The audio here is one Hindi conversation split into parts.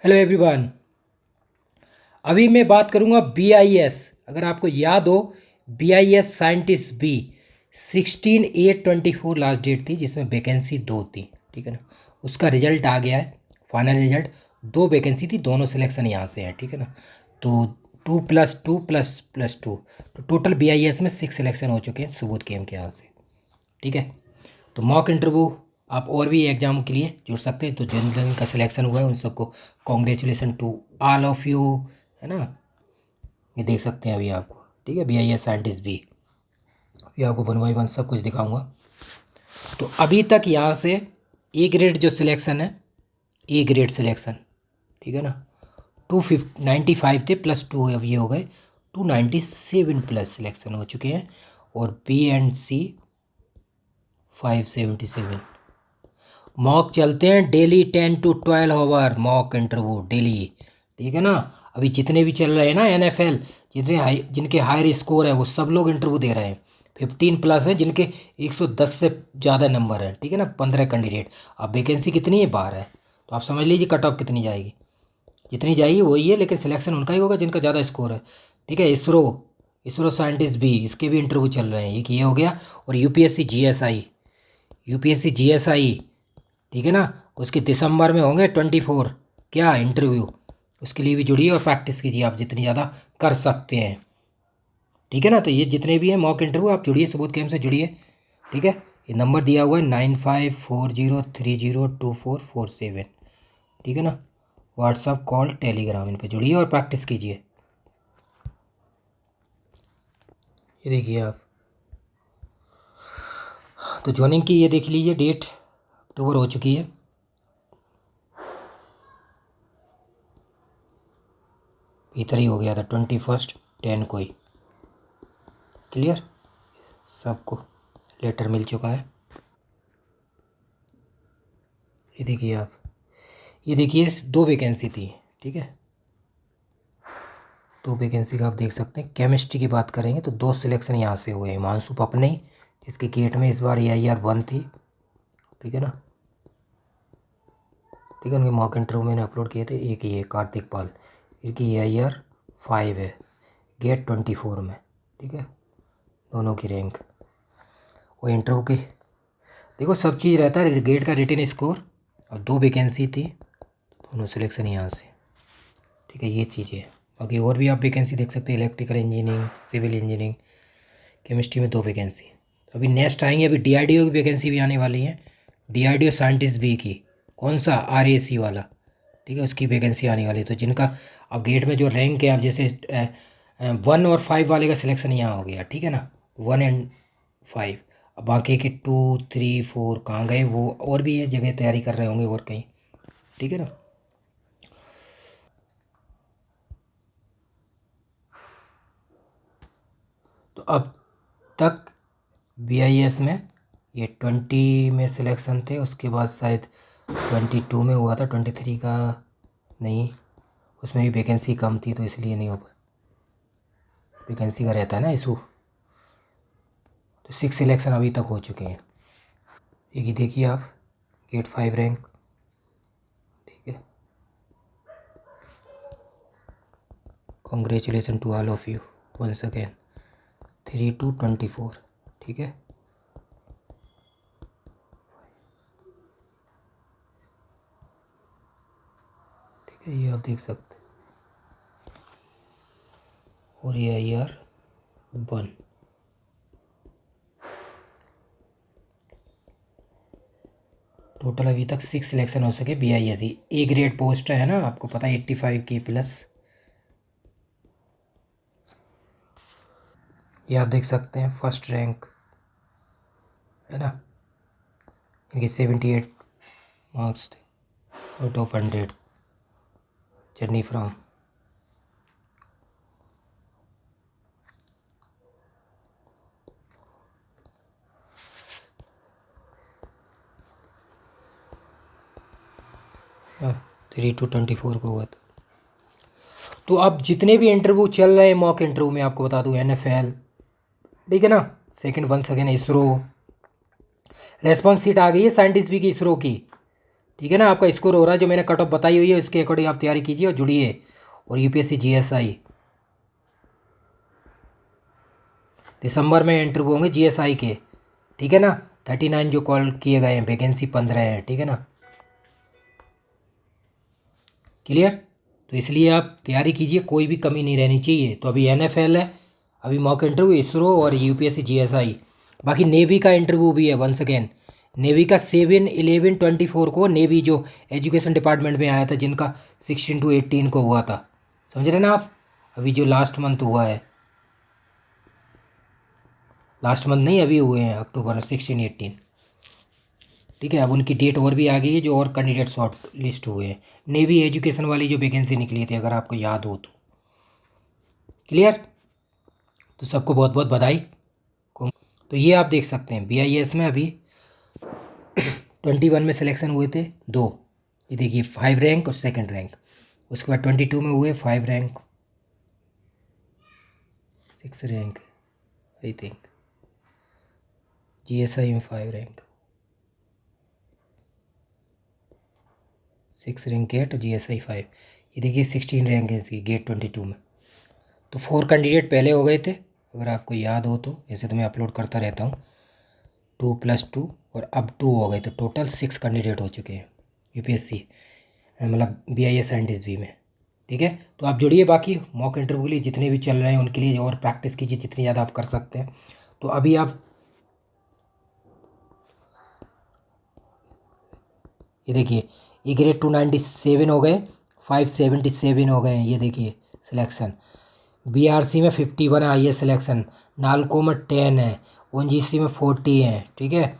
Hello everyone. अभी मैं बात करूंगा BIS। अगर आपको याद हो, BIS scientist B 16/8/24 last date थी, जिसमें वैकेंसी दो थी। ठीक है ना। उसका रिजल्ट आ गया है, फाइनल रिजल्ट। दो वैकेंसी थी, दोनों सिलेक्शन यहाँ से है। ठीक है ना। तो 2+2++2, तो टोटल BIS में 6 सिलेक्शन हो चुके हैं सुबोध केम के यहाँ से। ठीक है। तो मॉक इंटरव्यू आप और भी एग्जाम के लिए जुड़ सकते हैं। तो जिन जिन का सिलेक्शन हुआ है उन सबको congratulation to all of you, है ना। ये देख सकते हैं अभी आपको। ठीक है, BIS साइंटिस्ट भी अभी आपको 1 बाय 1 सब कुछ दिखाऊंगा। तो अभी तक यहाँ से ए ग्रेड जो सिलेक्शन है, ए ग्रेड सिलेक्शन, ठीक है ना, 295 थे, +2 अब ये हो गए 297 प्लस सिलेक्शन हो चुके हैं। और B&C 577। मॉक चलते हैं daily 10 to 12 hour mock interview daily. ठीक है ना। अभी जितने भी चल रहे हैं ना NFL, जिनके हायर स्कोर है वो सब लोग इंटरव्यू दे रहे हैं। 15+ हैं जिनके 110 से ज़्यादा नंबर है। ठीक है ना। 15 कैंडिडेट। अब वैकेंसी कितनी है? 12 है। तो आप समझ लीजिए कट ऑफ कितनी जाएगी। जितनी जाएगी वही है, लेकिन सिलेक्शन उनका ही होगा जिनका ज़्यादा स्कोर है। ठीक है। इसरो साइंटिस्ट भी, इसके भी इंटरव्यू चल रहे हैं। एक ये हो गया। और यूपीएससी जीएसआई, ठीक है ना, उसके दिसंबर में होंगे 24 क्या इंटरव्यू। उसके लिए भी जुड़िए और प्रैक्टिस कीजिए आप जितनी ज़्यादा कर सकते हैं। ठीक है ना। तो ये जितने भी हैं मॉक इंटरव्यू, आप जुड़िए, सुबोध कैम्प से जुड़िए। ठीक है। ये नंबर दिया हुआ है 9540302447। ठीक है ना। व्हाट्सअप, कॉल, टेलीग्राम, इन पर जुड़िए और प्रैक्टिस कीजिए। ये देखिए आप, तो ज्वाइनिंग की ये देख लीजिए डेट, अक्टूबर हो चुकी है। भीतर ही हो गया था 21/10 को ही। क्लियर, सबको लेटर मिल चुका है। ये देखिए आप, ये देखिए दो वैकेंसी थी। ठीक है, दो वैकेंसी का आप देख सकते हैं। केमिस्ट्री की बात करेंगे तो दो सिलेक्शन यहाँ से हुए हैं। हिमांशु पपने, जिसके गेट में इस बार AIR 1 थी। ठीक है ना। ठीक है, उनके मॉक इंटरव्यू मैंने अपलोड किए थे। एक ये कार्तिक पाल, इनकी AIR 5 है, गेट 24 में। ठीक है, दोनों की रैंक और इंटरव्यू की देखो, सब चीज़ रहता है। गेट का रिटन स्कोर और दो वैकेंसी थी, दोनों सिलेक्शन यहाँ से। ठीक है, ये चीज़ें। बाकी और भी आप वैकेंसी देख सकते हैं। Electrical engineering, civil engineering, chemistry में दो वैकेंसी। तो अभी नेक्स्ट आएंगे, अभी DRDO की वैकेंसी भी आने वाली है। DRDO साइंटिस्ट बी की, कौन सा, RAC वाला। ठीक है, उसकी वैकेंसी आने वाली है। तो जिनका अब गेट में जो रैंक है, अब जैसे 1 और 5 वाले का सिलेक्शन यहाँ हो गया। ठीक है ना, 1 और 5। अब बाकी के 2, 3, 4 कहाँ गए वो, और भी है जगह तैयारी कर रहे होंगे और कहीं। ठीक है ना। तो अब तक BIS में ये 20 में सिलेक्शन थे, उसके बाद शायद 22 में हुआ था, 23 का नहीं, उसमें भी वैकेंसी कम थी तो इसलिए नहीं हो पाया। वैकेंसी का रहता है ना इशू। तो 6 सिलेक्शन अभी तक हो चुके हैं। एक ही देखिए आप, गेट 5 रैंक। ठीक है, congratulation to all of you once again. 3/2/24। ठीक है, ठीक है, ये आप देख सकते हैं। और ये AIR 1। टोटल अभी तक 6 सिलेक्शन हो सके BIS। ए ग्रेड पोस्ट है ना, आपको पता है, 85K+। ये आप देख सकते हैं, फर्स्ट रैंक है ना, इनके 78 मार्क्स थे आउट ऑफ 100। जर्नी फ्रॉम, हाँ, 3/2/24 को हुआ था। तो अब जितने भी इंटरव्यू चल रहे हैं मॉक इंटरव्यू में, आपको बता दूं, NFL, ठीक है ना, second once again ISRO, response sheet आ गई है साइंटिस्ट भी की, इसरो की। ठीक है ना। आपका स्कोर हो रहा है जो मैंने कट ऑफ बताई हुई है इसके अकॉर्डिंग आप तैयारी कीजिए और जुड़िए। और यूपीएससी जीएसआई दिसंबर में इंटरव्यू होंगे जीएसआई के, ठीक है ना। 39 जो कॉल किए गए हैं, वैकेंसी 15 है, ठीक है ना। क्लियर। तो इसलिए आप तैयारी कीजिए, कोई भी कमी नहीं रहनी चाहिए। तो अभी एनएफएल है, अभी मॉक इंटरव्यू इसरो और यूपीएससी जीएसआई। बाकी नेवी का इंटरव्यू भी है वंस अगेन। नेवी का 7/11/24 को नेवी जो एजुकेशन डिपार्टमेंट में आया था, जिनका 16 to 18 को हुआ था, समझ रहे ना आप। अभी जो लास्ट मंथ हुआ है, लास्ट मंथ नहीं अभी हुए हैं अक्टूबर में 16-18, ठीक है। अब उनकी डेट और भी आ गई है, जो और कैंडिडेट शॉर्ट लिस्ट हुए हैं। नेवी एजुकेशन वाली जो वैकेंसी निकली थी, अगर आपको याद हो तो। क्लियर। तो सबको बहुत बहुत बधाई। तो ये आप देख सकते हैं बीआईएस में अभी 21 में सिलेक्शन हुए थे 2, ये देखिए 5 रैंक और 2nd रैंक। उसके बाद 22 में हुए 5 rank 6 rank I think. GSI में 5 रैंक 6 रैंक गेट और जीएसआई 5। ये देखिए 16 रैंक है इसकी गेट 22 में। तो 4 कैंडिडेट पहले हो गए थे, अगर आपको याद हो तो। ऐसे तो मैं अपलोड करता रहता हूँ। 2+2 और अब 2 हो गए, तो टोटल 6 कैंडिडेट हो चुके हैं यूपीएससी, मतलब बीआईएस एंड एसबी में, ठीक है। तो आप जुड़िए, बाकी मॉक इंटरव्यू के लिए जितने भी चल रहे हैं उनके लिए और प्रैक्टिस कीजिए जितनी ज़्यादा आप कर सकते हैं। तो अभी आप ये देखिए, ए ग्रेड 297 हो गए, 577 हो गए हैं, ये देखिए सिलेक्शन। बीआरसी में 51 आई है सिलेक्शन, नालको में 10 है, ओएनजीसी में 40 है, ठीक है।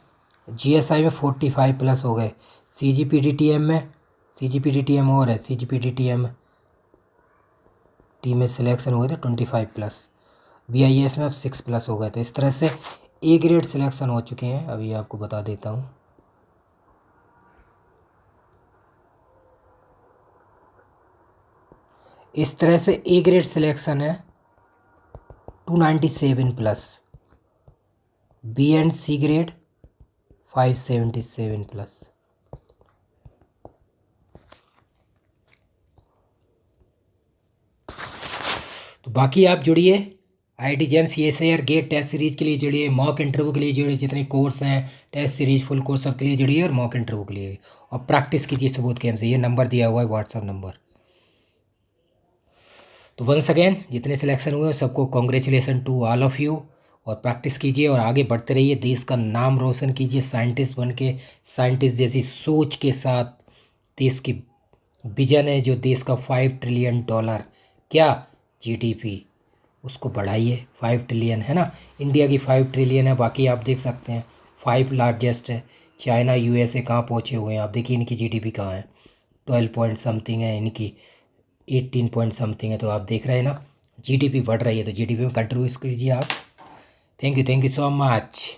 जीएसआई में 45+ हो गए। सीजीपीडीटीएम में, सीजीपीडीटीएम और है, सीजीपीडीटीएम टीम में सिलेक्शन हुए थे 25+। बीआईएस में अब 6+ हो गए। तो इस तरह से ए ग्रेड सिलेक्शन हो चुके हैं, अभी आपको बता देता हूँ। इस तरह से ए ग्रेड सिलेक्शन है 297+, बी एंड सी ग्रेड 577+। तो बाकी आप जुड़िए IIT JAM CSIR GATE test series के लिए जुड़िए, मॉक इंटरव्यू के लिए जुड़िए, जितने कोर्स हैं टेस्ट सीरीज फुल कोर्स सबके लिए जुड़िए, और मॉक इंटरव्यू के लिए। और प्रैक्टिस कीजिए सबूत गेम से। ये नंबर दिया हुआ है व्हाट्सअप नंबर। तो वंस अगेन जितने सिलेक्शन हुए सबको congratulation to all of you. और प्रैक्टिस कीजिए और आगे बढ़ते रहिए, देश का नाम रोशन कीजिए साइंटिस्ट बन के। साइंटिस्ट जैसी सोच के साथ देश की विजन है जो देश का $5 ट्रिलियन क्या जीडीपी, उसको बढ़ाइए। 5 ट्रिलियन है ना, इंडिया की 5 ट्रिलियन है। बाकी आप देख सकते हैं 5 लार्जेस्ट है। चाइना यूएसए कहाँ पहुँचे हुए हैं आप देखिए, इनकी जीडीपी कहाँ है, 12 पॉइंट समथिंग है, इनकी 18 पॉइंट समथिंग है। तो आप देख रहे हैं ना जीडीपी बढ़ रही है, तो जीडीपी में कंट्रीब्यूट कीजिए आप। Thank you so much.